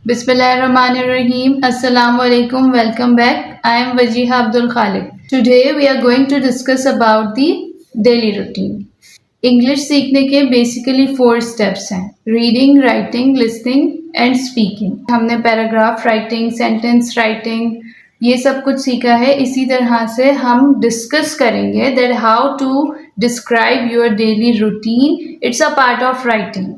Bismillahirrahmanirrahim. Assalamu alaikum. Welcome back. I am Wajiha Abdul Khalik. Today we are going to discuss about the daily routine. English सीखने के basically 4 steps हैं: reading, writing, listening and speaking. हमने paragraph writing, sentence writing, ये सब कुछ सीखा है। इसी तरह से हम डिस्कस करेंगे that how to describe your daily routine. It's a part of writing.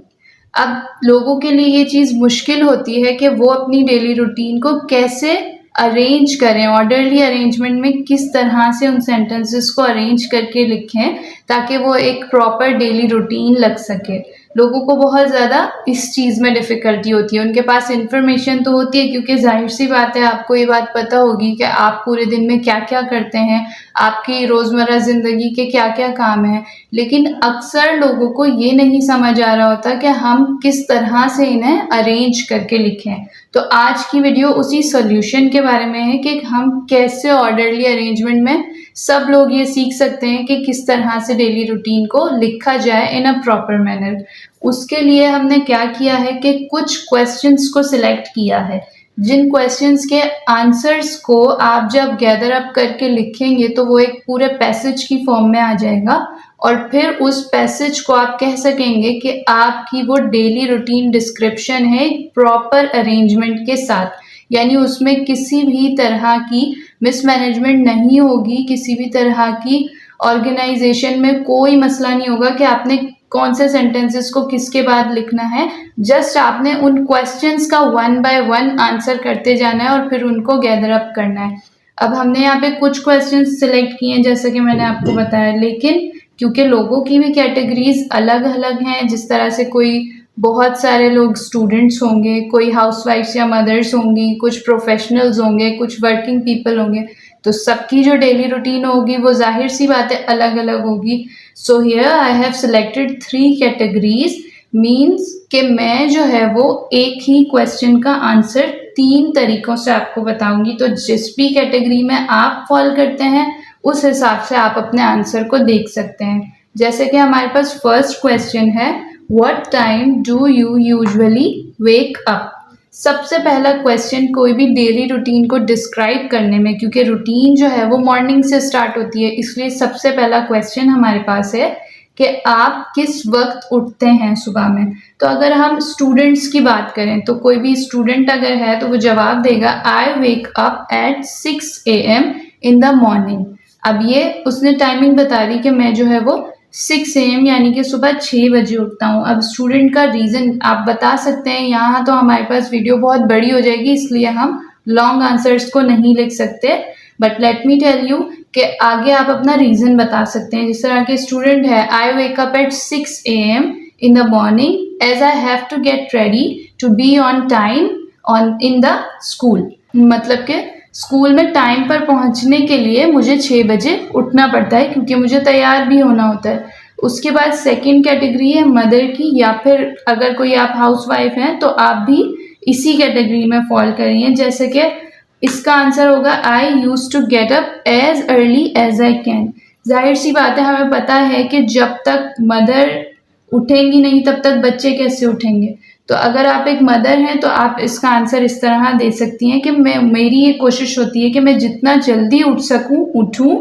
अब लोगों के लिए ये चीज़ मुश्किल होती है कि वो अपनी डेली रूटीन को कैसे अरेंज करें, ऑर्डरली अरेंजमेंट में किस तरह से उन सेंटेंसेस को अरेंज करके लिखें ताकि वो एक प्रॉपर डेली रूटीन लग सके। लोगों को बहुत ज़्यादा इस चीज़ में डिफ़िकल्टी होती है। उनके पास इन्फॉर्मेशन तो होती है क्योंकि जाहिर सी बात है, आपको ये बात पता होगी कि आप पूरे दिन में क्या क्या करते हैं, आपकी रोज़मर्रा ज़िंदगी के क्या क्या काम हैं, लेकिन अक्सर लोगों को ये नहीं समझ आ रहा होता कि हम किस तरह से इन्हें अरेंज करके लिखें। तो आज की वीडियो उसी सॉल्यूशन के बारे में है कि हम कैसे ऑर्डरली अरेंजमेंट में सब लोग ये सीख सकते हैं कि किस तरह से डेली रूटीन को लिखा जाए इन अ प्रॉपर मैनर। उसके लिए हमने क्या किया है कि कुछ क्वेश्चंस को सिलेक्ट किया है, जिन क्वेश्चंस के आंसर्स को आप जब गैदर अप करके लिखेंगे तो वो एक पूरे पैसेज की फॉर्म में आ जाएगा और फिर उस पैसेज को आप कह सकेंगे कि आपकी वो डेली रूटीन डिस्क्रिप्शन है प्रॉपर अरेंजमेंट के साथ। यानी उसमें किसी भी तरह की मिसमैनेजमेंट नहीं होगी, किसी भी तरह की ऑर्गेनाइजेशन में कोई मसला नहीं होगा कि आपने कौन से सेंटेंसेस को किसके बाद लिखना है। जस्ट आपने उन क्वेश्चंस का 1 बाय 1 आंसर करते जाना है और फिर उनको गैदर अप करना है। अब हमने यहाँ पे कुछ क्वेश्चंस सिलेक्ट किए हैं जैसे कि मैंने आपको बताया, लेकिन क्योंकि लोगों की भी कैटेगरीज अलग अलग हैं, जिस तरह से कोई बहुत सारे लोग स्टूडेंट्स होंगे, कोई हाउसवाइफ्स या मदर्स होंगी, कुछ प्रोफेशनल्स होंगे, कुछ वर्किंग पीपल होंगे, तो सबकी जो डेली रूटीन होगी वो जाहिर सी बात है अलग अलग होगी। So here I have selected 3 categories. Means कि मैं जो है वो एक ही क्वेश्चन का आंसर 3 तरीकों से आपको बताऊंगी। तो जिस भी कैटेगरी में आप फॉल करते हैं उस हिसाब से आप अपने आंसर को देख सकते हैं। जैसे कि हमारे पास फर्स्ट क्वेश्चन है, what time do you usually wake up. सबसे पहला क्वेश्चन कोई भी डेली रूटीन को डिस्क्राइब करने में, क्योंकि रूटीन जो है वो मॉर्निंग से स्टार्ट होती है, इसलिए सबसे पहला क्वेश्चन हमारे पास है कि आप किस वक्त उठते हैं सुबह में। तो अगर हम स्टूडेंट्स की बात करें तो कोई भी स्टूडेंट अगर है तो वो जवाब देगा I wake up at 6 AM in the morning. अब ये उसने टाइमिंग बता दी कि मैं जो है वो 6 AM यानी कि सुबह 6 बजे उठता हूँ। अब स्टूडेंट का रीज़न आप बता सकते हैं। यहाँ तो हमारे पास वीडियो बहुत बड़ी हो जाएगी, इसलिए हम लॉन्ग आंसर्स को नहीं लिख सकते, but let me tell you कि आगे आप अपना रीज़न बता सकते हैं। जिस तरह के स्टूडेंट है, I wake up at 6 AM in the morning as I have to get ready to be on time on in the school. मतलब कि स्कूल में टाइम पर पहुंचने के लिए मुझे 6 बजे उठना पड़ता है क्योंकि मुझे तैयार भी होना होता है। उसके बाद सेकंड कैटेगरी है मदर की, या फिर अगर कोई आप हाउसवाइफ हैं तो आप भी इसी कैटेगरी में फॉल करिए। जैसे कि इसका आंसर होगा I use to get up as early as I can. जाहिर सी बात है, हमें पता है कि जब तक मदर उठेंगी नहीं तब तक बच्चे कैसे उठेंगे। तो अगर आप एक मदर हैं तो आप इसका आंसर इस तरह दे सकती हैं कि मेरी ये कोशिश होती है कि मैं जितना जल्दी उठ सकूं उठूं,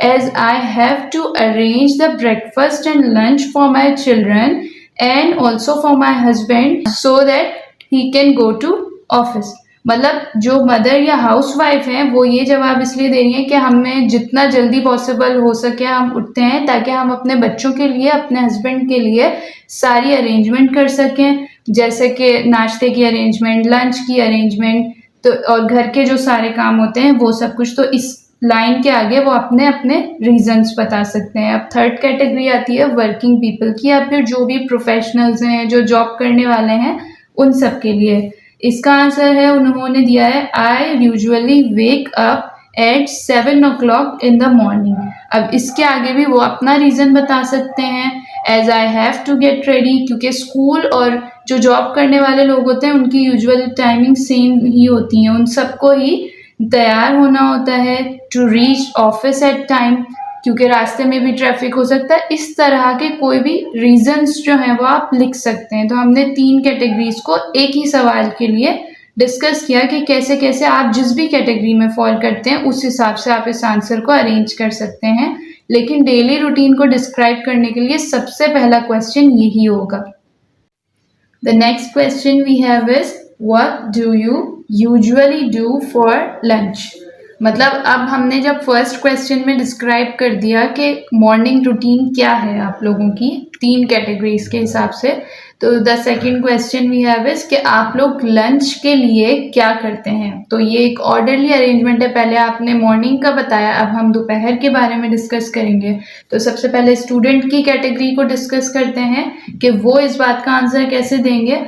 as I have to arrange the breakfast and lunch for my children and also for my husband so that he can go to office. मतलब जो मदर या हाउस वाइफ हैं वो ये जवाब इसलिए दे रही हैं कि हमें जितना जल्दी पॉसिबल हो सके हम उठते हैं ताकि हम अपने बच्चों के लिए, अपने हस्बैंड के लिए सारी अरेंजमेंट कर सकें, जैसे कि नाश्ते की अरेंजमेंट, लंच की अरेंजमेंट, तो और घर के जो सारे काम होते हैं वो सब कुछ। तो इस लाइन के आगे वो अपने अपने रीजंस बता सकते हैं। अब थर्ड कैटेगरी आती है वर्किंग पीपल की, या फिर जो भी प्रोफेशनल्स हैं, जो जॉब करने वाले हैं, उन सब के लिए। इसका आंसर है, उन्होंने दिया है I usually wake up eight 7 o'clock in the morning. अब इसके आगे भी वो अपना रीज़न बता सकते हैं, as I have to get ready, क्योंकि स्कूल और जो जॉब करने वाले लोग होते हैं उनकी यूजुअल टाइमिंग सेम ही होती हैं, उन सबको ही तैयार होना होता है to reach office at time, क्योंकि रास्ते में भी ट्रैफिक हो सकता है। इस तरह के कोई भी रीजंस जो हैं वो आप लिख सकते हैं। तो हमने 3 कैटेगरीज को एक ही सवाल के लिए डिस्कस किया कि कैसे कैसे आप जिस भी कैटेगरी में फॉल करते हैं उस हिसाब से आप इस आंसर को अरेंज कर सकते हैं, लेकिन डेली रूटीन को डिस्क्राइब करने के लिए सबसे पहला क्वेश्चन यही होगा। The next question we have is what do you usually do for lunch? मतलब अब हमने जब फर्स्ट क्वेश्चन में डिस्क्राइब कर दिया कि मॉर्निंग रूटीन क्या है आप लोगों की 3 कैटेगरीज के हिसाब से, तो the second question we have is कि आप लोग लंच के लिए क्या करते हैं। तो ये एक ऑर्डरली अरेंजमेंट है, पहले आपने मॉर्निंग का बताया, अब हम दोपहर के बारे में डिस्कस करेंगे। तो सबसे पहले स्टूडेंट की कैटेगरी को डिस्कस करते हैं कि वो इस बात का आंसर कैसे देंगे।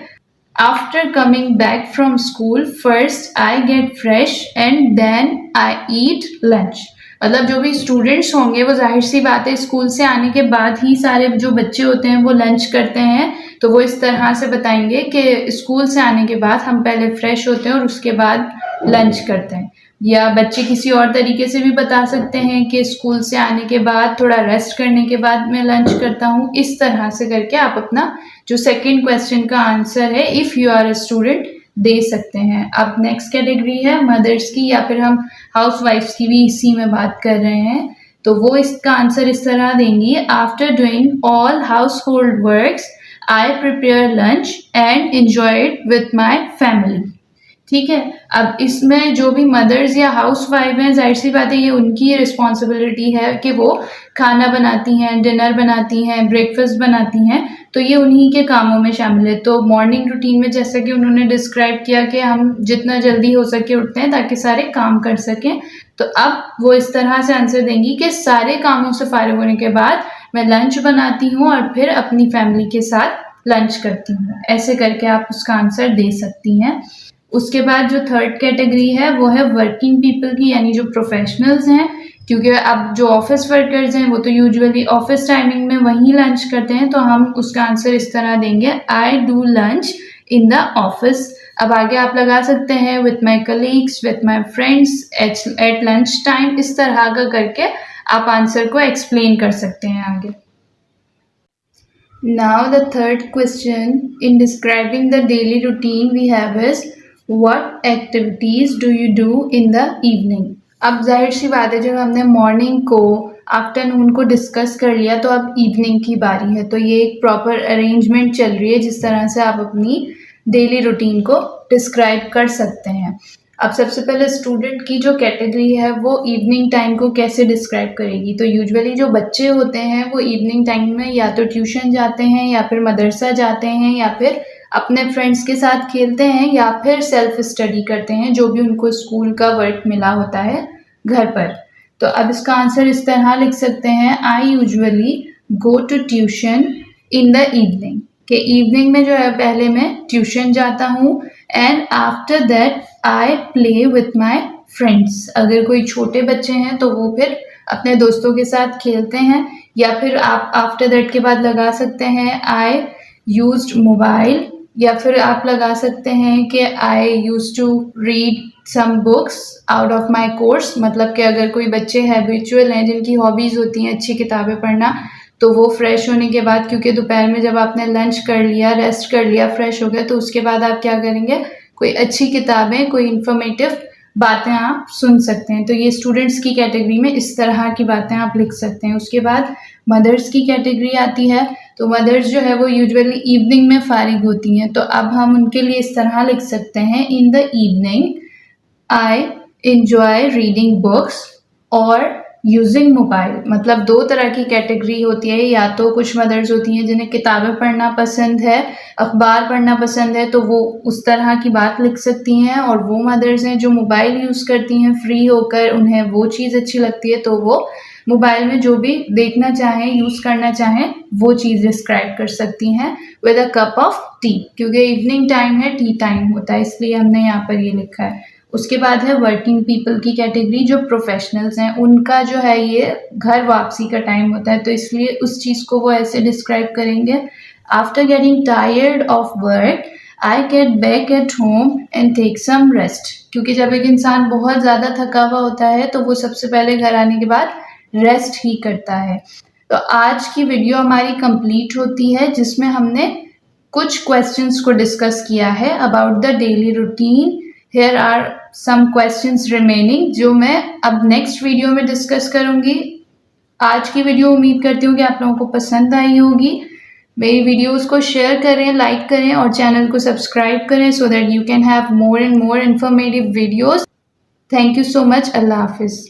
After coming back from school, first I get fresh and then I eat lunch. मतलब जो भी स्टूडेंट्स होंगे वो जाहिर सी बात है स्कूल से आने के बाद ही सारे जो बच्चे होते हैं वो लंच करते हैं, तो वो इस तरह से बताएंगे कि स्कूल से आने के बाद हम पहले फ्रेश होते हैं और उसके बाद लंच करते हैं। या बच्चे किसी और तरीके से भी बता सकते हैं कि स्कूल से आने के बाद थोड़ा रेस्ट करने के बाद मैं लंच करता हूँ। इस तरह से करके आप अपना जो सेकंड क्वेश्चन का आंसर है if you are a student दे सकते हैं। अब नेक्स्ट कैटेगरी है मदर्स की, या फिर हम हाउस वाइफ्स की भी इसी में बात कर रहे हैं, तो वो इसका आंसर इस तरह देंगी। After doing all house hold works I prepare lunch and enjoy it with my family. ठीक है, अब इसमें जो भी मदर्स या हाउस वाइफ हैं जाहिर सी बात है ये उनकी रिस्पॉन्सिबिलिटी है कि वो खाना बनाती हैं, डिनर बनाती हैं, ब्रेकफास्ट बनाती हैं, तो ये उन्हीं के कामों में शामिल है। तो मॉर्निंग रूटीन में जैसा कि उन्होंने डिस्क्राइब किया कि हम जितना जल्दी हो सके उठते हैं ताकि सारे काम कर सकें, तो अब वो इस तरह से आंसर देंगी कि सारे कामों से फारिग होने के बाद मैं लंच बनाती हूँ और फिर अपनी फैमिली के साथ लंच करती हूँ। ऐसे करके आप उसका आंसर दे सकती हैं। उसके बाद जो थर्ड कैटेगरी है वो है वर्किंग पीपल की, यानी जो प्रोफेशनल्स हैं, क्योंकि अब जो ऑफिस वर्कर्स हैं वो तो यूजुअली ऑफिस टाइमिंग में वहीं लंच करते हैं, तो हम उसका आंसर इस तरह देंगे I do lunch in the office. अब आगे आप लगा सकते हैं with my colleagues, with my friends, at lunch time, इस तरह का करके आप आंसर को एक्सप्लेन कर सकते हैं आगे। Now the third question in describing the daily routine we have is what activities do you do in the evening? अब जाहिर सी बात है जब हमने मॉर्निंग को आफ्टरनून को डिस्कस कर लिया तो अब इवनिंग की बारी है, तो ये एक प्रॉपर अरेंजमेंट चल रही है जिस तरह से आप अपनी डेली रूटीन को डिस्क्राइब कर सकते हैं। अब सबसे पहले स्टूडेंट की जो कैटेगरी है वो इवनिंग टाइम को कैसे डिस्क्राइब करेगी। तो यूजुअली जो बच्चे होते हैं वो इवनिंग टाइम में या तो ट्यूशन जाते हैं या फिर मदरसा जाते हैं या फिर अपने फ्रेंड्स के साथ खेलते हैं या फिर सेल्फ स्टडी करते हैं, जो भी उनको स्कूल का वर्क मिला होता है घर पर। तो अब इसका आंसर इस तरह लिख सकते हैं I usually go to tuition in the evening, कि इवनिंग में जो है पहले मैं ट्यूशन जाता हूँ and after that I play with my friends. अगर कोई छोटे बच्चे हैं तो वो फिर अपने दोस्तों के साथ खेलते हैं, या फिर आप आफ्टर दैट के बाद लगा सकते हैं आई यूज्ड मोबाइल, या फिर आप लगा सकते हैं कि I use to read some books out of my course. मतलब कि अगर कोई बच्चे हैबिचुअल हैं जिनकी हॉबीज़ होती हैं अच्छी किताबें पढ़ना, तो वो फ्रेश होने के बाद, क्योंकि दोपहर में जब आपने लंच कर लिया, रेस्ट कर लिया, फ्रेश हो गए, तो उसके बाद आप क्या करेंगे, कोई अच्छी किताबें, कोई इन्फॉर्मेटिव बातें आप सुन सकते हैं। तो ये स्टूडेंट्स की कैटेगरी में इस तरह की बातें आप लिख सकते हैं। उसके बाद मदर्स की कैटेगरी आती है, तो मदर्स जो है वो यूजुअली इवनिंग में फारिग होती हैं, तो अब हम उनके लिए इस तरह लिख सकते हैं इन the evening I enjoy reading books और यूजिंग मोबाइल। मतलब दो तरह की कैटेगरी होती है, या तो कुछ मदर्स होती हैं जिन्हें किताबें पढ़ना पसंद है, अखबार पढ़ना पसंद है, तो वो उस तरह की बात लिख सकती हैं, और वो मदर्स हैं जो मोबाइल यूज़ करती हैं फ्री होकर, उन्हें वो चीज़ अच्छी लगती है, तो वो मोबाइल में जो भी देखना चाहें, यूज़ करना चाहें, वो चीज़ डिस्क्राइब कर सकती हैं with a cup of T, क्योंकि इवनिंग टाइम है, टी टाइम होता है, इसलिए हमने यहाँ पर ये लिखा है। उसके बाद है वर्किंग पीपल की कैटेगरी, जो प्रोफेशनल्स हैं, उनका जो है ये घर वापसी का टाइम होता है, तो इसलिए उस चीज़ को वो ऐसे डिस्क्राइब करेंगे after getting tired of work I get back at home and take some rest. क्योंकि जब एक इंसान बहुत ज़्यादा थका हुआ होता है तो वो सबसे पहले घर आने के बाद रेस्ट ही करता है। तो आज की वीडियो हमारी कंप्लीट होती है जिसमें हमने कुछ क्वेश्चंस को डिस्कस किया है about the daily routine. Here are some questions remaining जो मैं अब नेक्स्ट वीडियो में डिस्कस करूंगी. आज की वीडियो उम्मीद करती हूँ कि आप लोगों को पसंद आई होगी. मेरी वीडियोस को शेयर करें, लाइक करें और चैनल को सब्सक्राइब करें so that you can have more and more informative videos. Thank you so much. अल्लाह हाफिज़.